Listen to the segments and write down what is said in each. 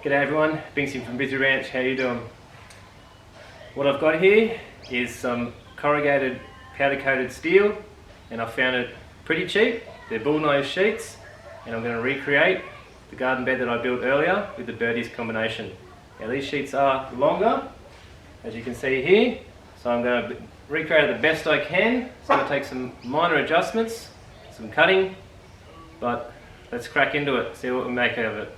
G'day everyone, Bizy from Bizy Ranch, how you doing? What I've got here is some corrugated powder coated steel, and I found it pretty cheap. They're bullnose sheets, and I'm going to recreate the garden bed that I built earlier with the birdies combination. Now these sheets are longer, as you can see here, so I'm going to recreate it the best I can. It's going to take some minor adjustments, some cutting, but let's crack into it, see what we make out of it.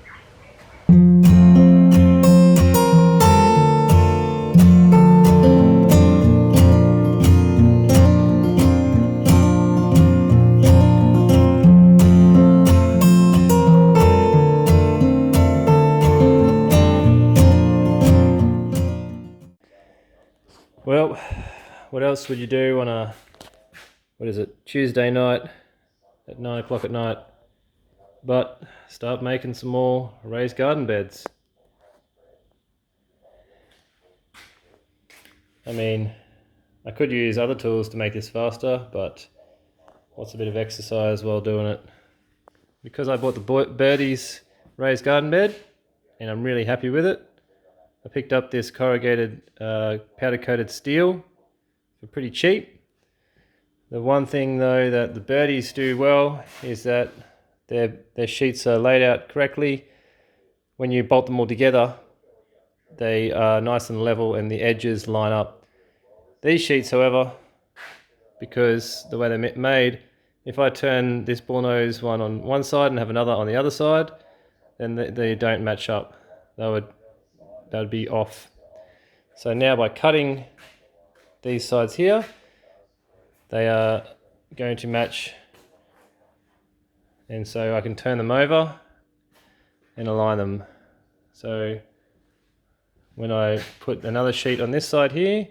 Well, what else would you do on a, Tuesday night at 9 o'clock at night, but start making some more raised garden beds. I mean, I could use other tools to make this faster, but what's a bit of exercise while doing it? Because I bought the Birdies raised garden bed, and I'm really happy with it. I picked up this corrugated powder coated steel for pretty cheap. The one thing though that the Birdies do well is that their sheets are laid out correctly. When you bolt them all together, they are nice and level and the edges line up. These sheets, however, because the way they're made, if I turn this bullnose one on one side and have another on the other side, then they don't match up. That would be off. So now by cutting these sides here, they are going to match, and so I can turn them over and align them. So when I put another sheet on this side here,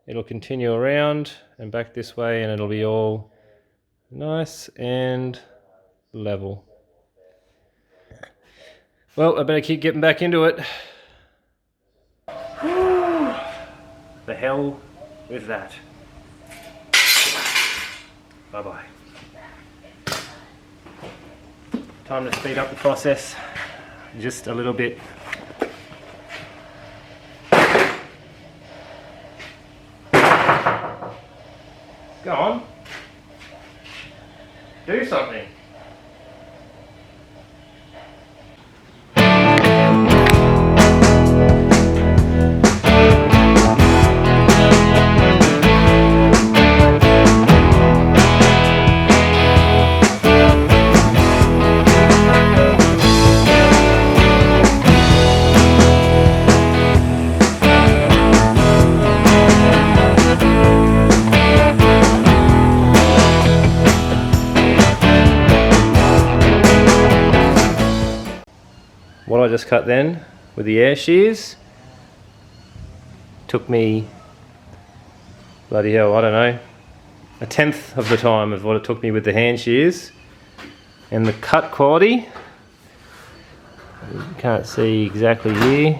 it'll continue around and back this way, and it'll be all nice and level. Well, I better keep getting back into it. The hell with that. Bye-bye. Time to speed up the process just a little bit. Go on. Do something. What I just cut then with the air shears took me, bloody hell, I don't know, 1/10 of the time of what it took me with the hand shears. And the cut quality, you can't see exactly here,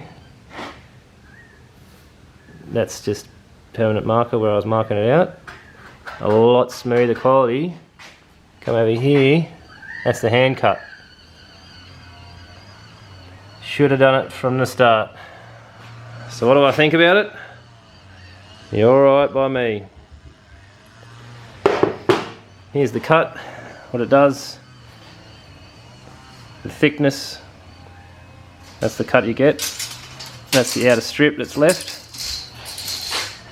that's just permanent marker where I was marking it out. A lot smoother quality. Come over here, that's the hand cut. Should have done it from the start. So what do I think about it? You're alright by me. Here's the cut, what it does. The thickness, that's the cut you get. That's the outer strip that's left.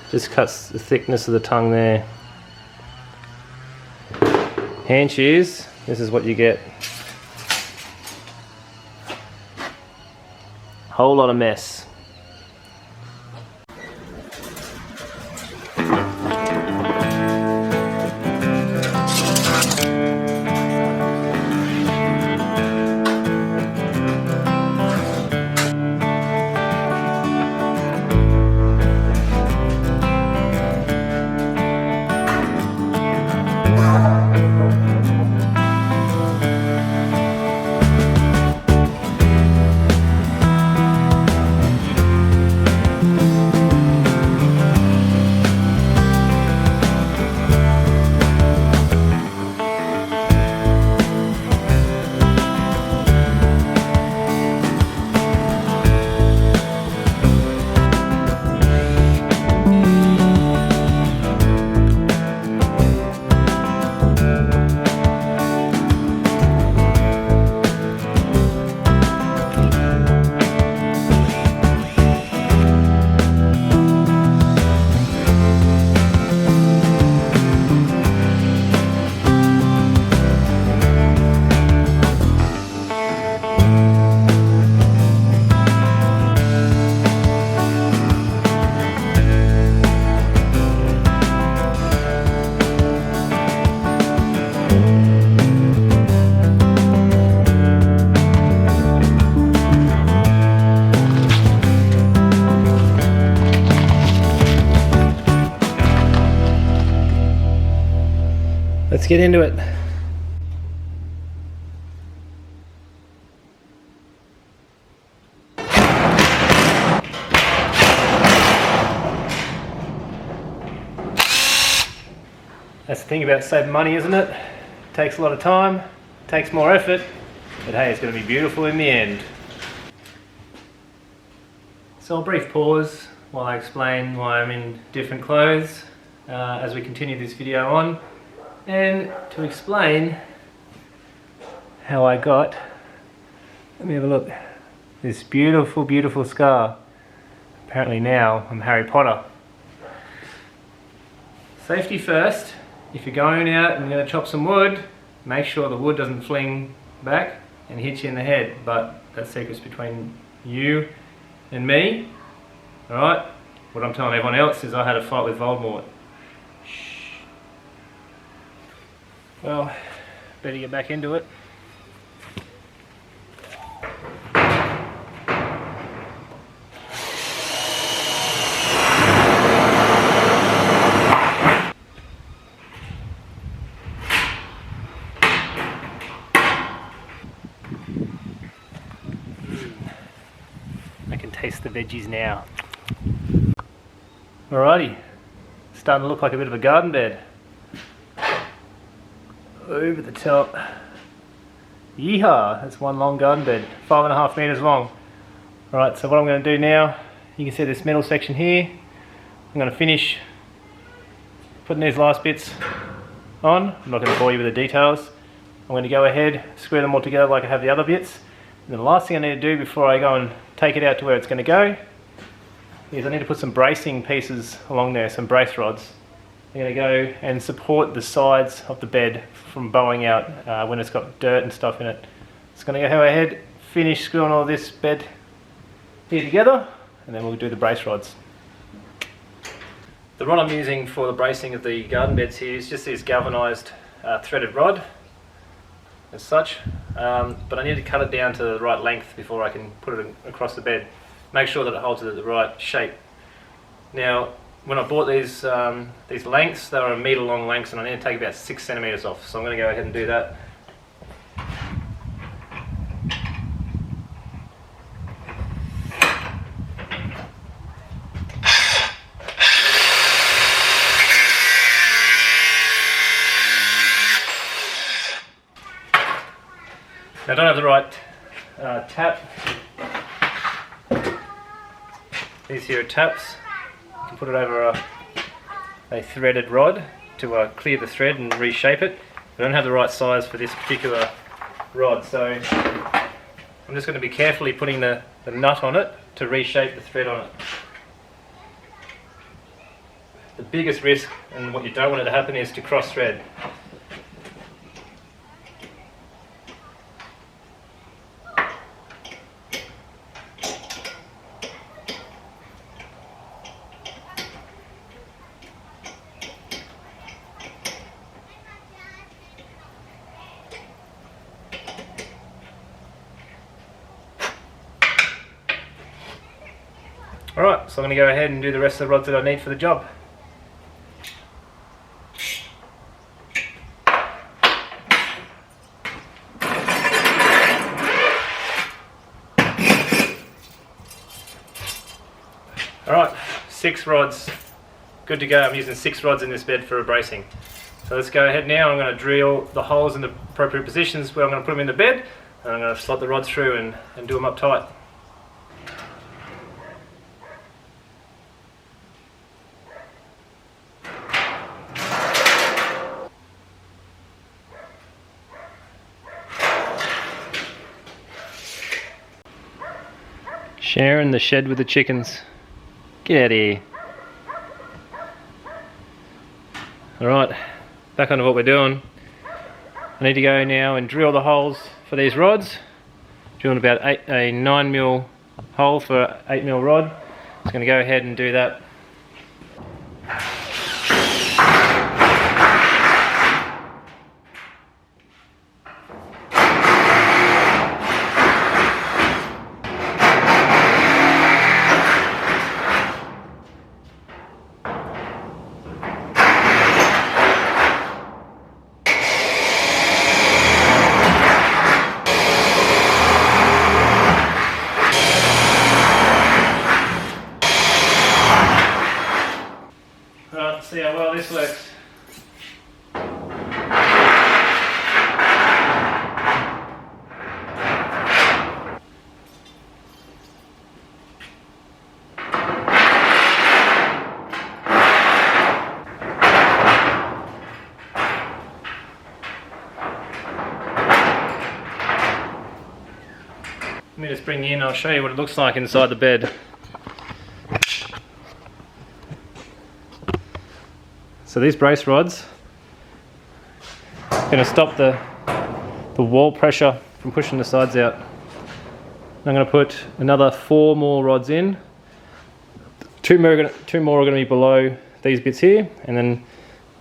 Just cuts the thickness of the tongue there. Hand shears, this is what you get. Whole lot of mess. Let's get into it. That's the thing about saving money, isn't it? Takes a lot of time, takes more effort, but hey, it's going to be beautiful in the end. So a brief pause while I explain why I'm in different clothes as we continue this video on, and to explain how I got, let me have a look, this beautiful, beautiful scar. Apparently now I'm Harry Potter. Safety first. If you're going out and you're going to chop some wood, make sure the wood doesn't fling back and hit you in the head, but that secret's between you and me. Alright, what I'm telling everyone else is I had a fight with Voldemort. Shh. Well, better get back into it. I can taste the veggies now. Alrighty, starting to look like a bit of a garden bed. Over the top. Yeehaw, that's one long garden bed, 5.5 meters long. Alright, so what I'm going to do now, you can see this middle section here. I'm going to finish putting these last bits on. I'm not going to bore you with the details. I'm going to go ahead, screw them all together like I have the other bits. And the last thing I need to do before I go and take it out to where it's going to go is I need to put some bracing pieces along there, some brace rods. I'm going to go and support the sides of the bed from bowing out when it's got dirt and stuff in it. It's going to go ahead, finish screwing all this bed here together, and then we'll do the brace rods. The rod I'm using for the bracing of the garden beds here is just this galvanised threaded rod as such, but I need to cut it down to the right length before I can put it across the bed. Make sure that it holds it at the right shape. Now, when I bought these lengths, they were 1 metre long lengths, and I need to take about 6 centimetres off, so I'm going to go ahead and do that. Now, I don't have the right tap. These here are taps. You can put it over a threaded rod to clear the thread and reshape it. I don't have the right size for this particular rod, so I'm just going to be carefully putting the nut on it to reshape the thread on it. The biggest risk, and what you don't want it to happen, is to cross thread. Alright, so I'm going to go ahead and do the rest of the rods that I need for the job. Alright, 6 rods. Good to go. I'm using 6 rods in this bed for a bracing. So let's go ahead now. I'm going to drill the holes in the appropriate positions where I'm going to put them in the bed, and I'm going to slot the rods through and do them up tight. Sharing the shed with the chickens. Get out of here. Alright, back onto what we're doing. I need to go now and drill the holes for these rods. Drilling about a 9mm hole for 8mm rod. Just going to go ahead and do that. this works. Let me just bring you in, I'll show you what it looks like inside the bed. So these brace rods are going to stop the wall pressure from pushing the sides out. I'm going to put another 4 more rods in. Two more are going to be below these bits here, and then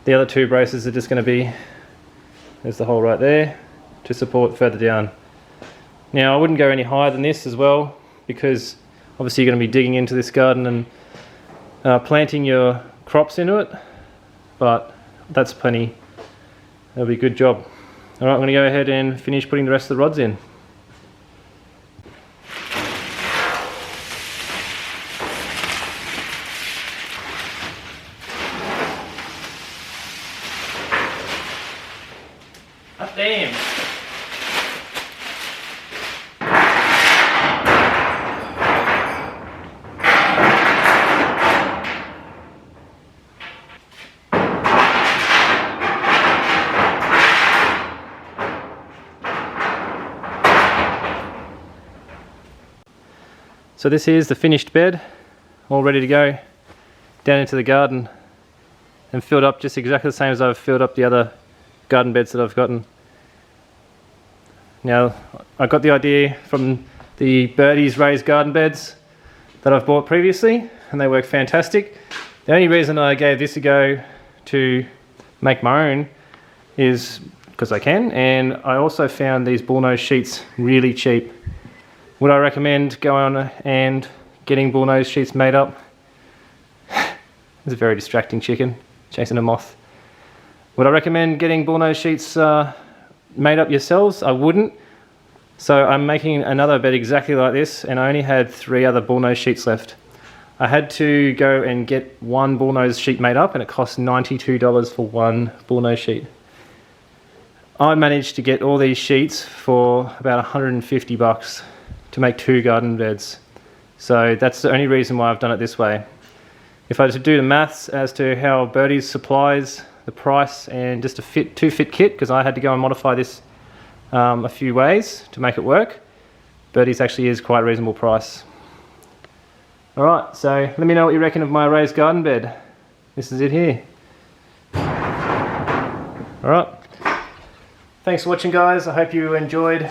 the other 2 braces are just going to be, there's the hole right there, to support further down. Now I wouldn't go any higher than this as well, because obviously you're going to be digging into this garden and planting your crops into it, but that's plenty. That'll be a good job. Alright, I'm going to go ahead and finish putting the rest of the rods in. Damn! So this is the finished bed, all ready to go down into the garden and filled up just exactly the same as I've filled up the other garden beds that I've gotten. Now, I got the idea from the Bizy's raised garden beds that I've bought previously, and they work fantastic. The only reason I gave this a go to make my own is because I can, and I also found these bullnose sheets really cheap. Would I recommend going on and getting bullnose sheets made up? It's a very distracting chicken chasing a moth. Would I recommend getting bullnose sheets made up yourselves? I wouldn't. So I'm making another bed exactly like this, and I only had 3 other bullnose sheets left. I had to go and get 1 bullnose sheet made up, and it cost $92 for 1 bullnose sheet. I managed to get all these sheets for about 150 bucks to make 2 garden beds. So that's the only reason why I've done it this way. If I was to do the maths as to how Bizy supplies the price and just a 2-fit kit, because I had to go and modify this a few ways to make it work, Bizy's actually is quite a reasonable price. Alright, so let me know what you reckon of my raised garden bed. This is it here. Alright, thanks for watching, guys. I hope you enjoyed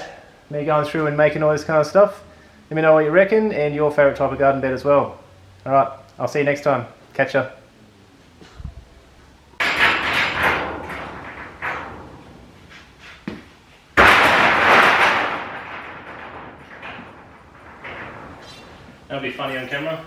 me going through and making all this kind of stuff. Let me know what you reckon and your favourite type of garden bed as well. Alright, I'll see you next time. Catch ya. That'll be funny on camera.